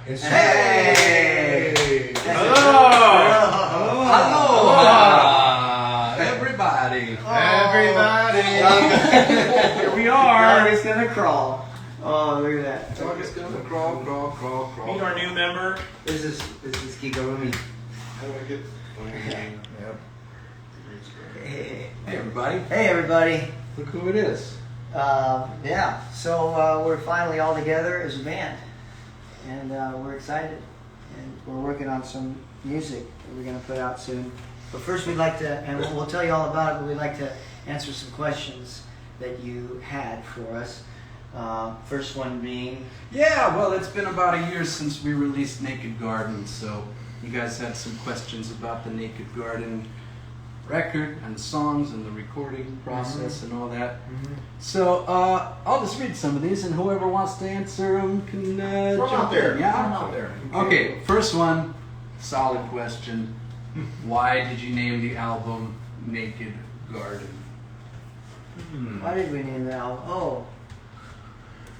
It's Hey! Hello! Aloha! Everybody! Everybody! Here we are. Dog is gonna crawl. Oh, look at that. Dog is gonna crawl, crawl, crawl, crawl. Meet our new member. This is Kigurumi. How do I get? Yep. Hey, Hey everybody! hey, everybody. Look who it is. Yeah, so we're finally all together as a band, and we're excited, and we're working on some music that we're going to put out soon. But first, we'd like to, and we'll tell you all about it, but we'd like to answer some questions that you had for us. First one being, Yeah, well, it's been about a year since we released Naked Garden, so you guys had some questions about the Naked Garden record and the songs and the recording process and all that. So I'll just read some of these, and whoever wants to answer them can Throw 'em jump out there. in. Yeah, Throw 'em out there. Okay, first one, solid question. Why did you name the album Naked Garden? why did we name the album?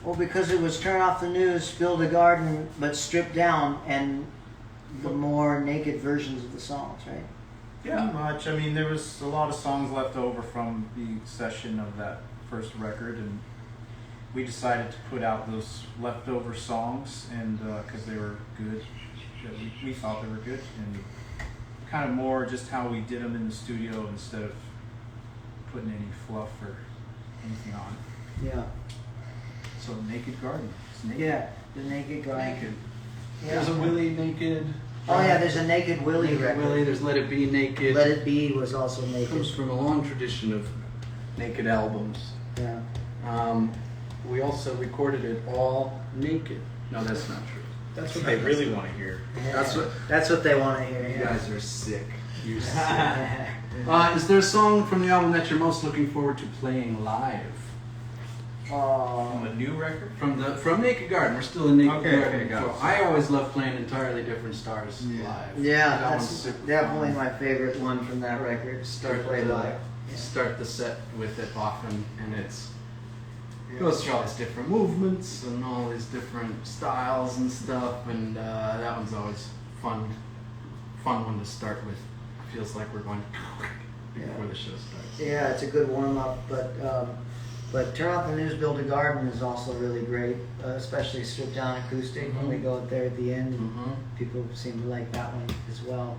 Well, because it was Turn Off the News, Build a Garden, but stripped down, and the more naked versions of the songs, right? Pretty much. I mean, there was a lot of songs left over from the session of that first record, and we decided to put out those leftover songs, and because they were good, we thought they were good, and kind of more just how we did them in the studio instead of putting any fluff or anything on. Yeah. So Naked Garden. It's naked. Yeah, the Naked Garden. Naked. Yeah. There's a Willie Naked. Oh yeah, there's a Naked Willie Naked record. Willie. There's Let It Be Naked. Let It Be was also It naked. comes from a long tradition of naked albums. Yeah. We also recorded it all naked. No, that's not true. That's what they really want to hear. That's what they want to hear. You Yeah. guys are sick. You're sick. Is there a song from the album that you're most looking forward to playing live? On the new record? From Naked Garden. We're still in Naked Okay, Garden. okay, got it. I always love playing entirely different stars live. Yeah, That one's that's super definitely fun. my favorite one from that record. Start to play the- live. Start the set with it often, and it's goes through all these different movements and all these different styles and stuff, and that one's always fun one to start with. Feels like we're going before the show starts. Yeah, it's a good warm up, but Turn Off the News, Build a Garden is also really great, especially stripped down acoustic when we go up there at the end. And people seem to like that one as well.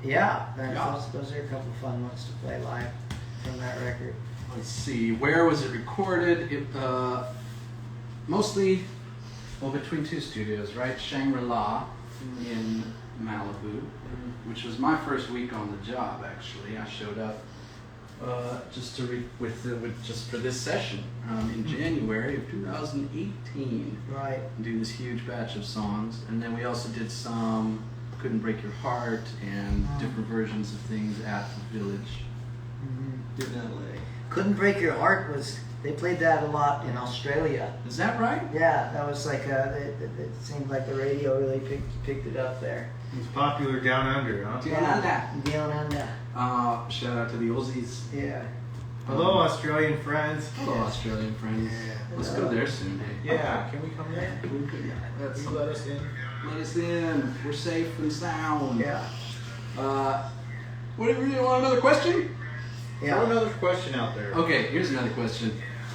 Yeah, those are a couple fun ones to play live from that record. Let's see, where was it recorded? It mostly, well, between two studios, right? Shangri-La in Malibu, which was my first week on the job. Actually, I showed up just to just for this session in January of 2018. Right. Do this huge batch of songs, and then we also did some Couldn't Break Your Heart and different versions of things at the Village in LA. Couldn't Break Your Heart they played that a lot in Australia. Is that right? Yeah, that was like it seemed like the radio really picked it up there. It's popular down under, huh? Down under. Shout out to the Aussies. Yeah. Hello, Australian friends. Hello, Australian friends. Let's go there soon. Hey. Yeah, can we come there? That's Can you let us in? Let us in. We're safe and sound. Yeah. Whatever you want, another question? Throw Yeah. another question out there. Okay, here's another question.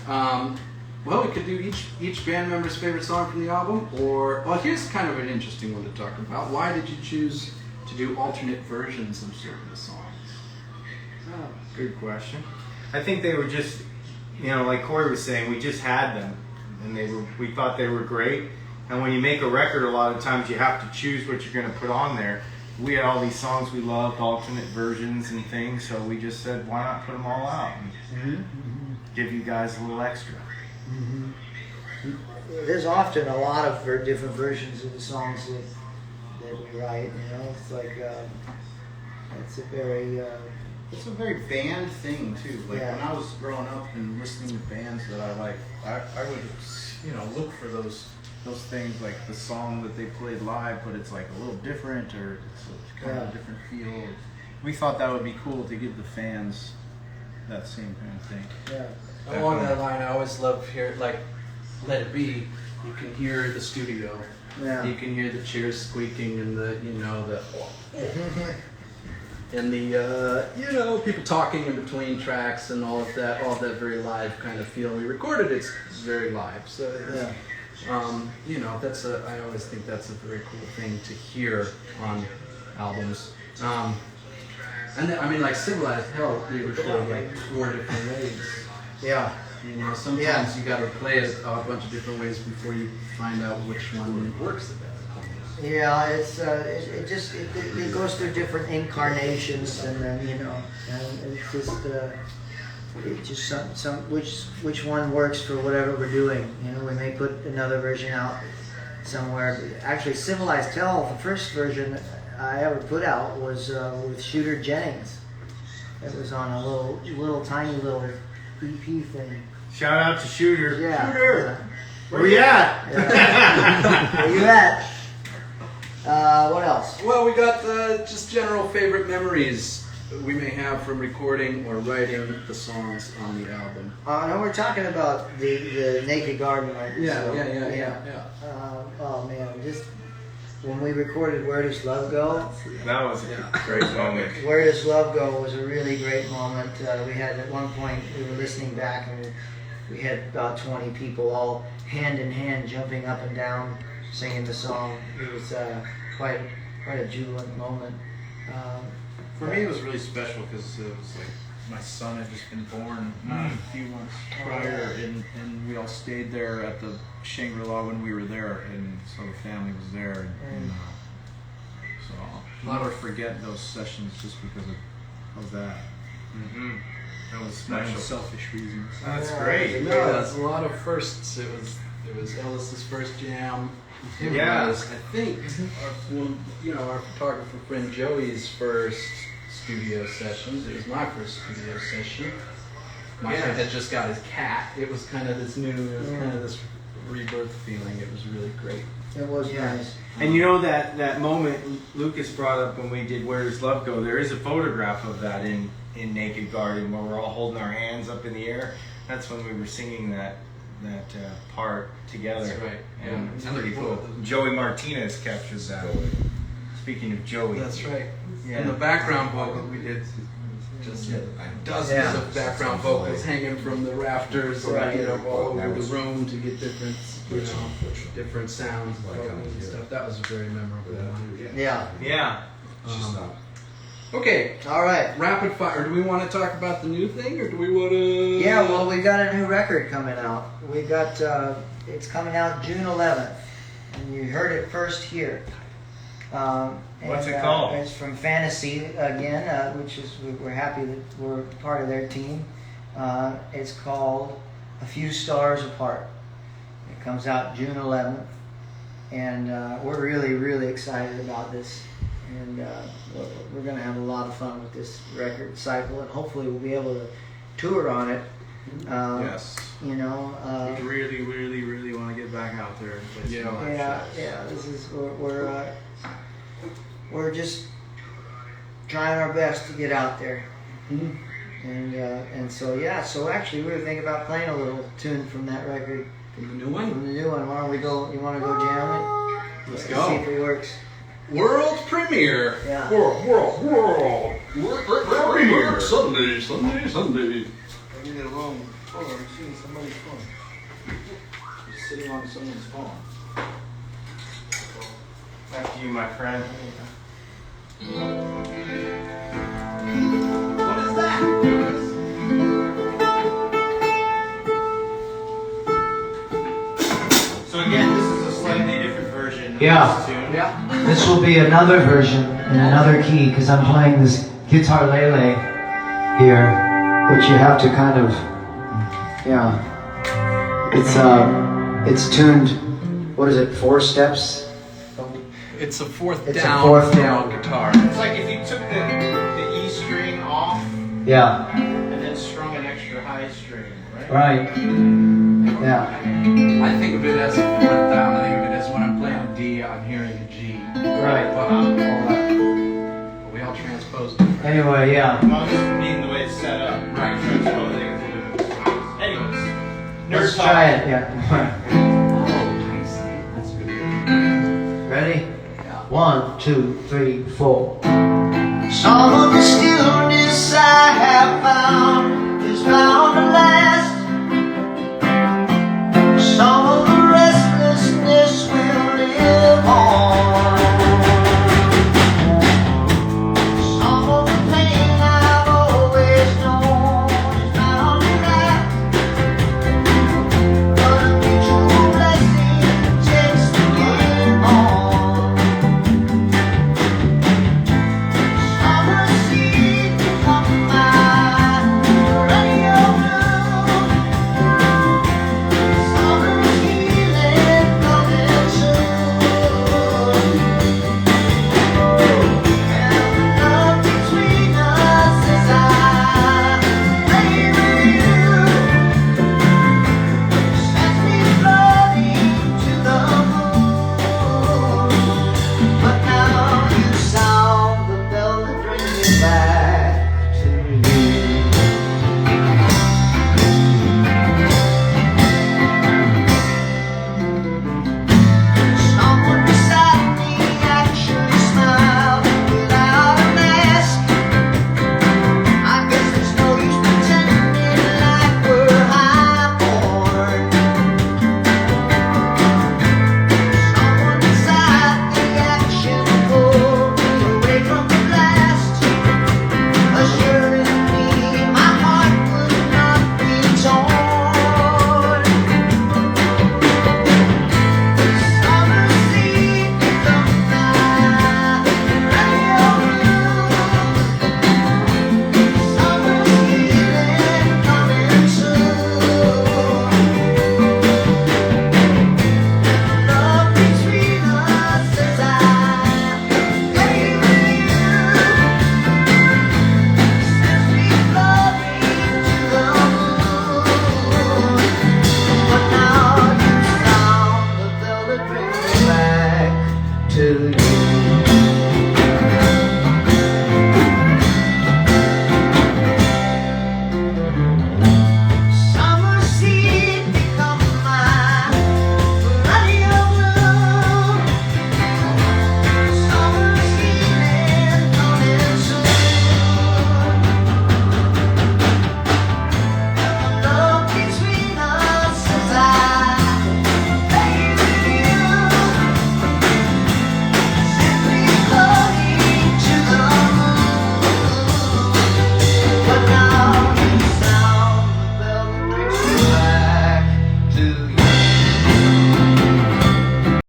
Well, we could do each band member's favorite song from the album, or here's kind of an interesting one to talk about. Why did you choose to do alternate versions of certain songs? Oh, good question. I think they were just, like Corey was saying, we just had them, and we thought they were great. And when you make a record, a lot of times you have to choose what you're going to put on there. We had all these songs we loved, alternate versions and things, so we just said, why not put them all out and give you guys a little extra. There's often a lot of different versions of the songs that we write. It's like it's a very band thing too. Like Yeah. when I was growing up and listening to bands that I liked, I would look for those things, like the song that they played live, but it's like a little different, or it's kind of a different feel. We thought that would be cool to give the fans that same kind of thing. Yeah. Along that line, I always love hearing, like, Let It Be. You can hear the studio. Yeah. You can hear the chairs squeaking and the and the people talking in between tracks and all of that very live kind of feel. We recorded it very live, so Yeah. I always think that's a very cool thing to hear on albums. And then, I mean, like Civilized Hell, we recorded like 4 different ways. Yeah. Sometimes you got to play it a bunch of different ways before you find out which one works the best. Yeah, it goes through different incarnations, and then and it's just some which one works for whatever we're doing. We may put another version out somewhere. Actually, Civilized Hell, the first version I ever put out was with Shooter Jennings. It was on a little tiny little EP thing. Shout out to Shooter. Yeah. Shooter. Where you at? Yeah. Where you at? What else? Well, we got just general favorite memories we may have from recording or writing the songs on the album. No, we're talking about the Naked Garden, right? Yeah. Oh man, just when we recorded Where Does Love Go? That was a great moment. Where Does Love Go was a really great moment. We had at one point, we were listening back, and we had about 20 people all hand in hand jumping up and down singing the song. It was quite a jubilant moment. For me, it was really special because it was like my son had just been born a few months prior, and we all stayed there at the Shangri-La when we were there, and so the family was there, and so I'll never forget those sessions just because of that. Mm-hmm. That was Not special. for selfish reasons. That's great. No, that's a lot of firsts. It was Ellis's first jam. It Yeah. was, I think, our photographer friend Joey's first studio sessions. It was my first studio session. My friend had just got his cat. It was kind of this rebirth feeling. It was really great. It was nice. And that moment Lukas brought up when we did Where Does Love Go, there is a photograph of that in Naked Garden where we're all holding our hands up in the air. That's when we were singing that part together. That's right. Yeah. And it's pretty cool. Joey Martinez captures that. Speaking of Joey. That's right. Yeah. And the background vocal we did just dozens of background vocals hanging from the rafters, Right. all over the room to get different sounds and stuff. That was a very memorable one. Yeah. Yeah. Okay, All right. rapid fire. Do we want to talk about the new thing, or do we want to? Yeah, well, we've got a new record coming out. We got it's coming out June 11th, and you heard it first here. What's it called? It's from Fantasy again, which is we're happy that we're part of their team. It's called A Few Stars Apart. It comes out June 11th, and we're really, really excited about this. And we're going to have a lot of fun with this record cycle, and hopefully we'll be able to tour on it. Yes. We Really, really, really want to get back out there and play some live shows. yeah. This is we're just trying our best to get out there, and so actually we were thinking about playing a little tune from that record, From the new one? From the new one. Why don't we go? You want to go jam it? Let's See go. if it works. World premiere. Yeah. World premiere. Sunday. I get it wrong. Hold on, I'm seeing somebody's phone. It's sitting on someone's phone. After you, my friend. What is that? So again, this is a slightly different version of Yeah. this tune. Yeah. This will be another version in another key because I'm playing this guitar lele here, which you have to kind of, it's tuned. What is it? 4 steps. It's a fourth It's a down fourth down. guitar. It's like if you took the E string off Yeah. and then strung an extra high string, right? Right. Yeah. I think of it as a fourth down. I think of it as when I'm playing a D, I'm hearing a G. Right. All that. We all transpose it. Anyway, yeah. Well, just meaning the way it's set up. Right. Anyways, nerd Let's talk. try it. Yeah. 1, 2, 3, 4. Some of the